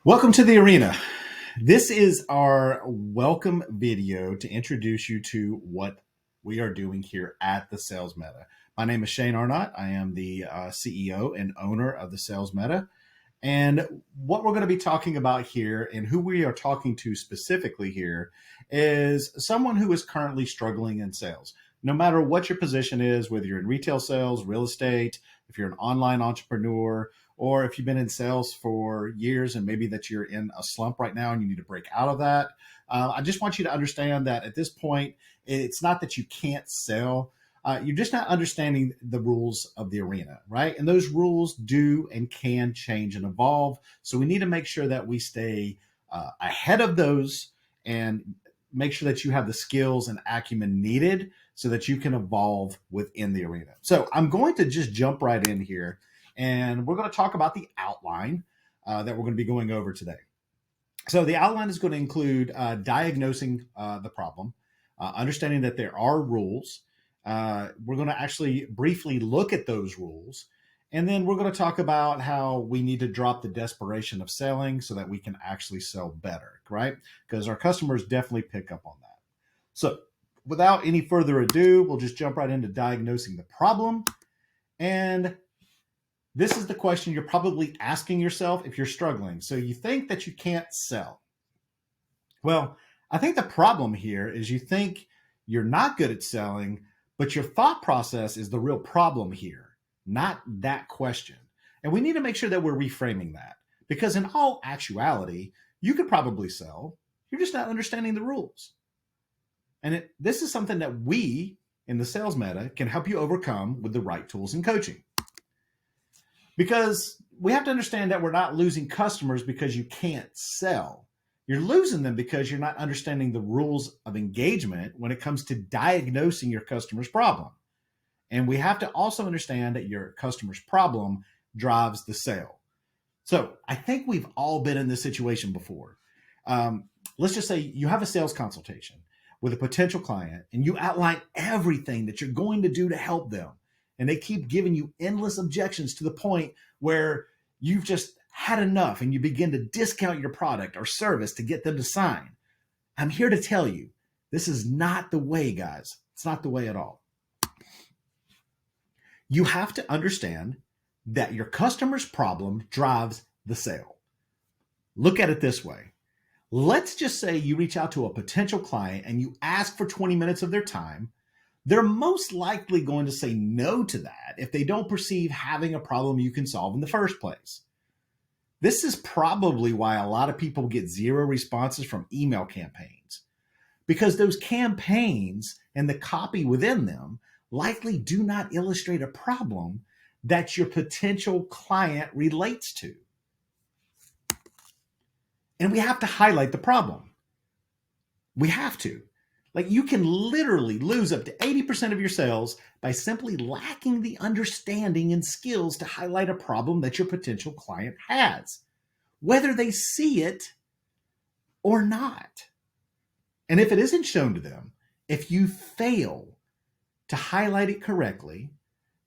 Welcome to the arena. This is our welcome video to introduce you to what we are doing here at the Sales Meta. My name is Shane Arnott. I am the CEO and owner of the Sales Meta. And what we're going to be talking about here and who we are talking to specifically here is someone who is currently struggling in sales. No matter what your position is, whether you're in retail sales, real estate, if you're an online entrepreneur, or if you've been in sales for years and maybe that you're in a slump right now and you need to break out of that. I just want you to understand that at this point, it's not that you can't sell. You're just not understanding the rules of the arena, right? And those rules do and can change and evolve. So we need to make sure that we stay ahead of those and make sure that you have the skills and acumen needed so that you can evolve within the arena. So I'm going to just jump right in here. And we're going to talk about the outline that we're going to be going over today. So the outline is going to include diagnosing the problem, understanding that there are rules. We're going to actually briefly look at those rules. And then we're going to talk about how we need to drop the desperation of selling so that we can actually sell better, right? Because our customers definitely pick up on that. So without any further ado, we'll just jump right into diagnosing the problem. And this is the question you're probably asking yourself if you're struggling. So you think that you can't sell. Well, I think the problem here is you think you're not good at selling, but your thought process is the real problem here, not that question. And we need to make sure that we're reframing that because in all actuality, you could probably sell. You're just not understanding the rules. And this is something that we in the Sales Meta can help you overcome with the right tools and coaching. Because we have to understand that we're not losing customers because you can't sell. You're losing them because you're not understanding the rules of engagement when it comes to diagnosing your customer's problem. And we have to also understand that your customer's problem drives the sale. So I think we've all been in this situation before. Let's just say you have a sales consultation with a potential client and you outline everything that you're going to do to help them. And they keep giving you endless objections to the point where you've just had enough and you begin to discount your product or service to get them to sign. I'm here to tell you, this is not the way, guys. It's not the way at all. You have to understand that your customer's problem drives the sale. Look at it this way. Let's just say you reach out to a potential client and you ask for 20 minutes of their time. They're most likely going to say no to that if they don't perceive having a problem you can solve in the first place. This is probably why a lot of people get zero responses from email campaigns, because those campaigns and the copy within them likely do not illustrate a problem that your potential client relates to. And we have to highlight the problem. We have to. Like you can literally lose up to 80% of your sales by simply lacking the understanding and skills to highlight a problem that your potential client has, whether they see it or not. And if it isn't shown to them, if you fail to highlight it correctly,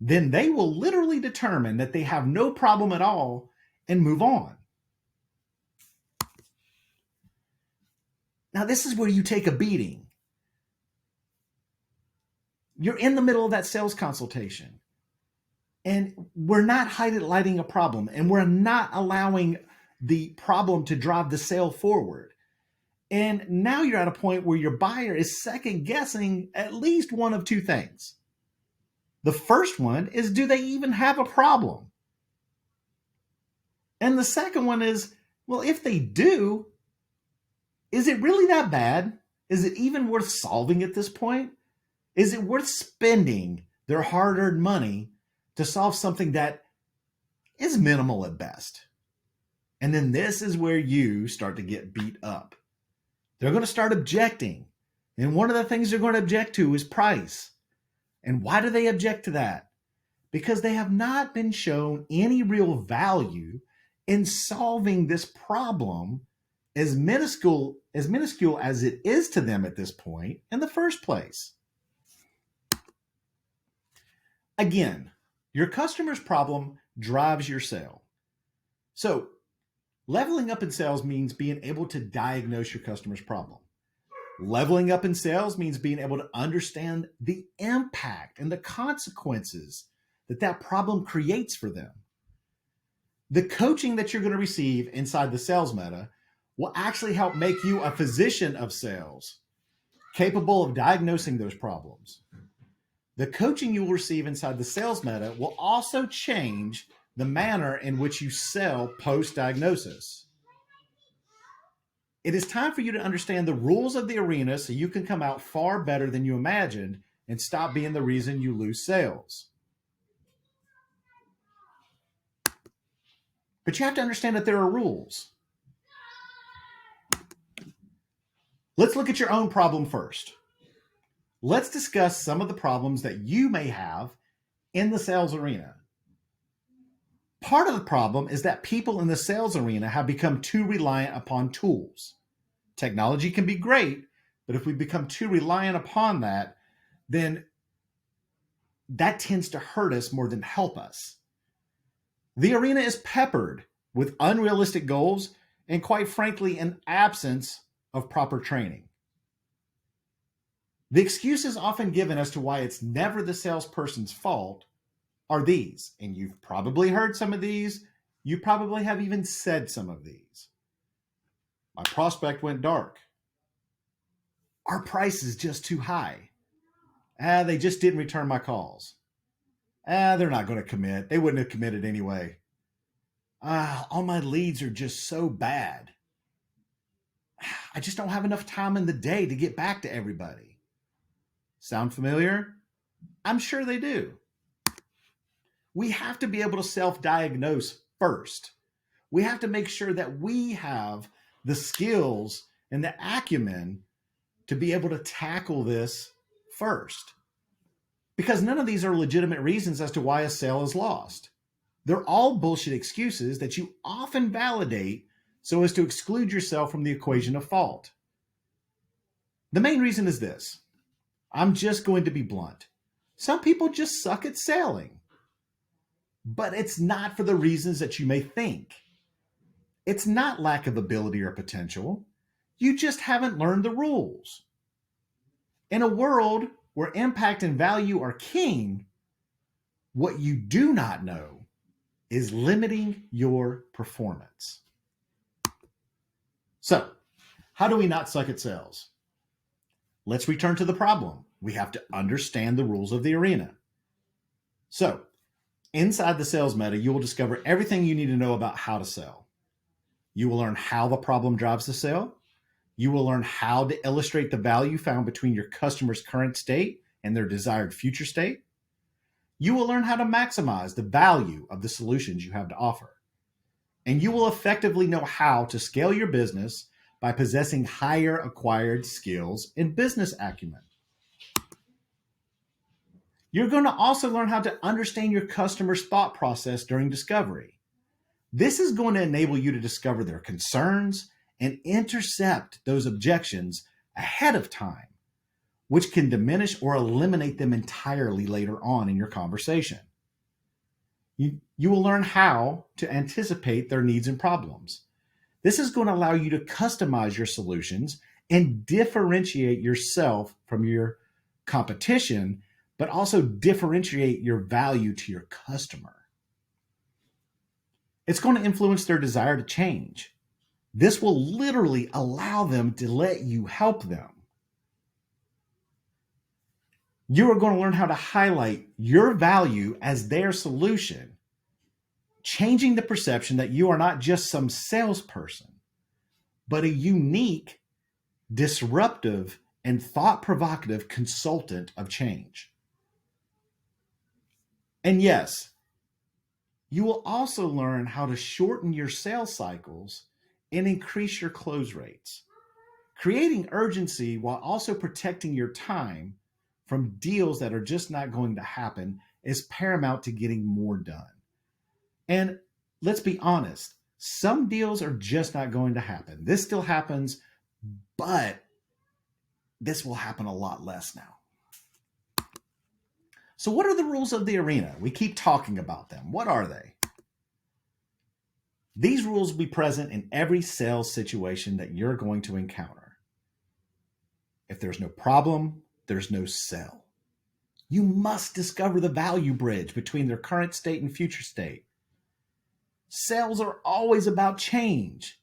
then they will literally determine that they have no problem at all and move on. Now, this is where you take a beating. You're in the middle of that sales consultation and we're not highlighting a problem and we're not allowing the problem to drive the sale forward. And now you're at a point where your buyer is second guessing at least one of two things. The first one is, do they even have a problem? And the second one is, well, if they do, is it really that bad? Is it even worth solving at this point? Is it worth spending their hard-earned money to solve something that is minimal at best? And then this is where you start to get beat up. They're going to start objecting. And one of the things they're going to object to is price. And why do they object to that? Because they have not been shown any real value in solving this problem as minuscule as it is to them at this point in the first place. Again, your customer's problem drives your sale. So Leveling up in sales means being able to diagnose your customer's problem. Leveling up in sales means being able to understand the impact and the consequences that that problem creates for them. The coaching that you're going to receive inside the sales meta will actually help make you a physician of sales, capable of diagnosing those problems. The coaching you will receive inside the sales meta will also change the manner in which you sell post-diagnosis. It is time for you to understand the rules of the arena so you can come out far better than you imagined and stop being the reason you lose sales. But you have to understand that there are rules. Let's look at your own problem first. Let's discuss some of the problems that you may have in the sales arena. Part of the problem is that people in the sales arena have become too reliant upon tools. Technology can be great, but if we become too reliant upon that, then that tends to hurt us more than help us. The arena is peppered with unrealistic goals and, quite frankly, an absence of proper training. The excuses often given as to why it's never the salesperson's fault are these, and you've probably heard some of these. You probably have even said some of these. My prospect went dark. Our price is just too high. They just didn't return my calls. They're not going to commit. They wouldn't have committed anyway. All my leads are just so bad. I just don't have enough time in the day to get back to everybody. Sound familiar? I'm sure they do. We have to be able to self-diagnose first. We have to make sure that we have the skills and the acumen to be able to tackle this first. Because none of these are legitimate reasons as to why a sale is lost. They're all bullshit excuses that you often validate so as to exclude yourself from the equation of fault. The main reason is this. I'm just going to be blunt. Some people just suck at selling. But it's not for the reasons that you may think. It's not lack of ability or potential. You just haven't learned the rules. In a world where impact and value are king, what you do not know is limiting your performance. So, how do we not suck at sales? Let's return to the problem. We have to understand the rules of the arena. So, inside the sales meta, you will discover everything you need to know about how to sell. You will learn how the problem drives the sale. You will learn how to illustrate the value found between your customer's current state and their desired future state. You will learn how to maximize the value of the solutions you have to offer. And you will effectively know how to scale your business by possessing higher acquired skills and business acumen. You're going to also learn how to understand your customer's thought process during discovery. This is going to enable you to discover their concerns and intercept those objections ahead of time, which can diminish or eliminate them entirely later on in your conversation. You will learn how to anticipate their needs and problems. This is going to allow you to customize your solutions and differentiate yourself from your competition, but also differentiate your value to your customer. It's going to influence their desire to change. This will literally allow them to let you help them. You are going to learn how to highlight your value as their solution, changing the perception that you are not just some salesperson, but a unique, disruptive, and thought-provocative consultant of change. And yes, you will also learn how to shorten your sales cycles and increase your close rates, creating urgency while also protecting your time from deals that are just not going to happen is paramount to getting more done. And let's be honest, some deals are just not going to happen. This still happens, but this will happen a lot less now. So what are the rules of the arena? We keep talking about them. What are they? These rules will be present in every sales situation that you're going to encounter. If there's no problem, there's no sell. You must discover the value bridge between their current state and future state. Sales are always about change,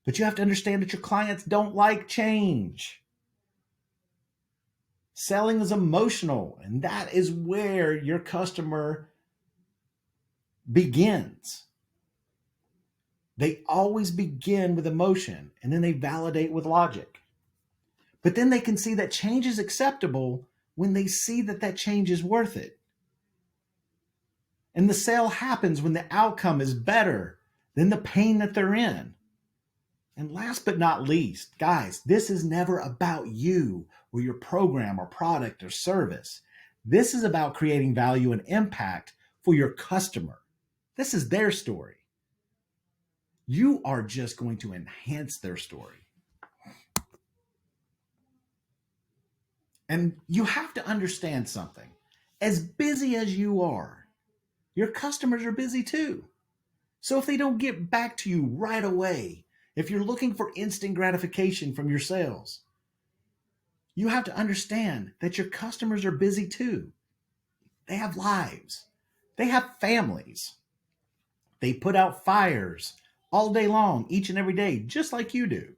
but you have to understand that your clients don't like change. Selling is emotional, and that is where your customer begins. They always begin with emotion, and then they validate with logic. But then they can see that change is acceptable when they see that that change is worth it. And the sale happens when the outcome is better than the pain that they're in. And last but not least, guys, this is never about you or your program or product or service. This is about creating value and impact for your customer. This is their story. You are just going to enhance their story. And you have to understand something. As busy as you are, your customers are busy too. So if they don't get back to you right away, if you're looking for instant gratification from your sales, you have to understand that your customers are busy too. They have lives. They have families. They put out fires all day long, each and every day, just like you do.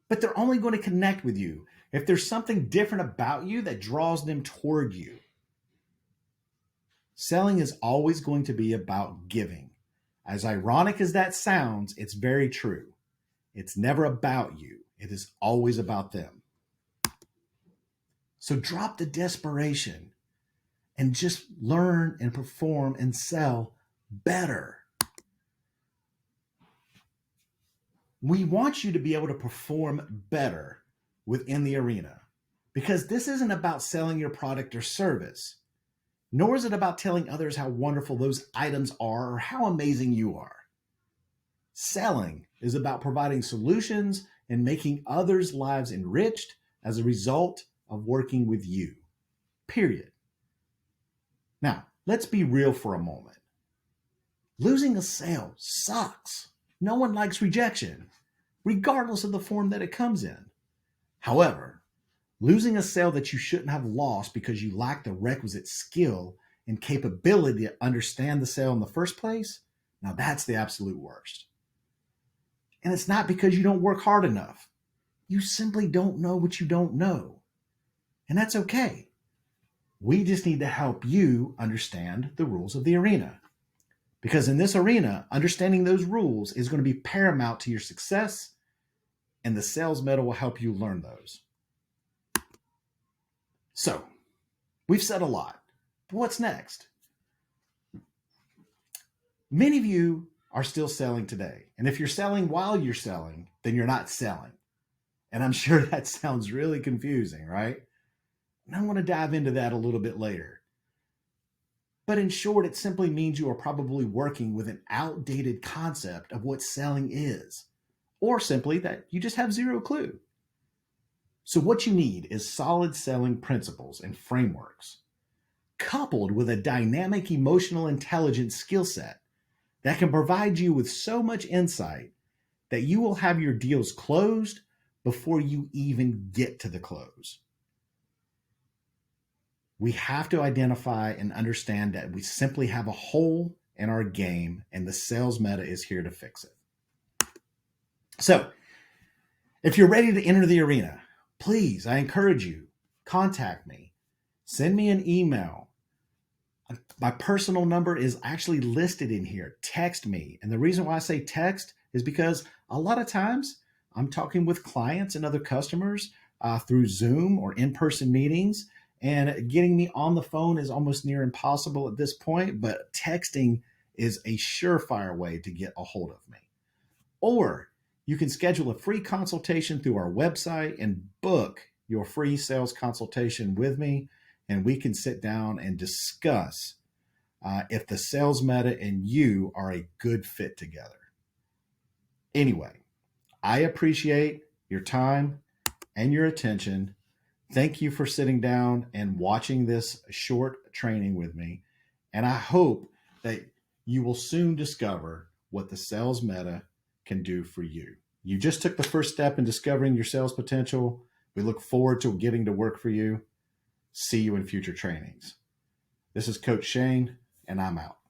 But they're only going to connect with you if there's something different about you that draws them toward you. Selling is always going to be about giving. As ironic as that sounds, it's very true. It's never about you. It is always about them. So drop the desperation and just learn and perform and sell better. We want you to be able to perform better within the arena, because this isn't about selling your product or service, nor is it about telling others how wonderful those items are or how amazing you are. Selling is about providing solutions and making others' lives enriched as a result of working with you. Period. Now, let's be real for a moment. Losing a sale sucks. No one likes rejection, regardless of the form that it comes in. However, losing a sale that you shouldn't have lost because you lack the requisite skill and capability to understand the sale in the first place, now that's the absolute worst. And it's not because you don't work hard enough. You simply don't know what you don't know. And that's okay. We just need to help you understand the rules of the arena. Because in this arena, understanding those rules is going to be paramount to your success, and the sales meta will help you learn those. So, we've said a lot. But what's next? Many of you are still selling today. And if you're selling while you're selling, then you're not selling. And I'm sure that sounds really confusing, right? And I want to dive into that a little bit later. But in short, it simply means you are probably working with an outdated concept of what selling is, or simply that you just have zero clue. So what you need is solid selling principles and frameworks, coupled with a dynamic emotional intelligence skill set that can provide you with so much insight that you will have your deals closed before you even get to the close. We have to identify and understand that we simply have a hole in our game, and the sales meta is here to fix it. So, if you're ready to enter the arena, please, I encourage you, contact me. Send me an email. My personal number is actually listed in here. Text me. And the reason why I say text is because a lot of times I'm talking with clients and other customers through Zoom or in-person meetings, and getting me on the phone is almost near impossible at this point, but texting is a surefire way to get a hold of me. Or you can schedule a free consultation through our website and book your free sales consultation with me, and we can sit down and discuss if the sales meta and you are a good fit together. Anyway, I appreciate your time and your attention. Thank you for sitting down and watching this short training with me. And I hope that you will soon discover what the sales meta can do for you. You just took the first step in discovering your sales potential. We look forward to getting to work for you. See you in future trainings. This is Coach Shane, and I'm out.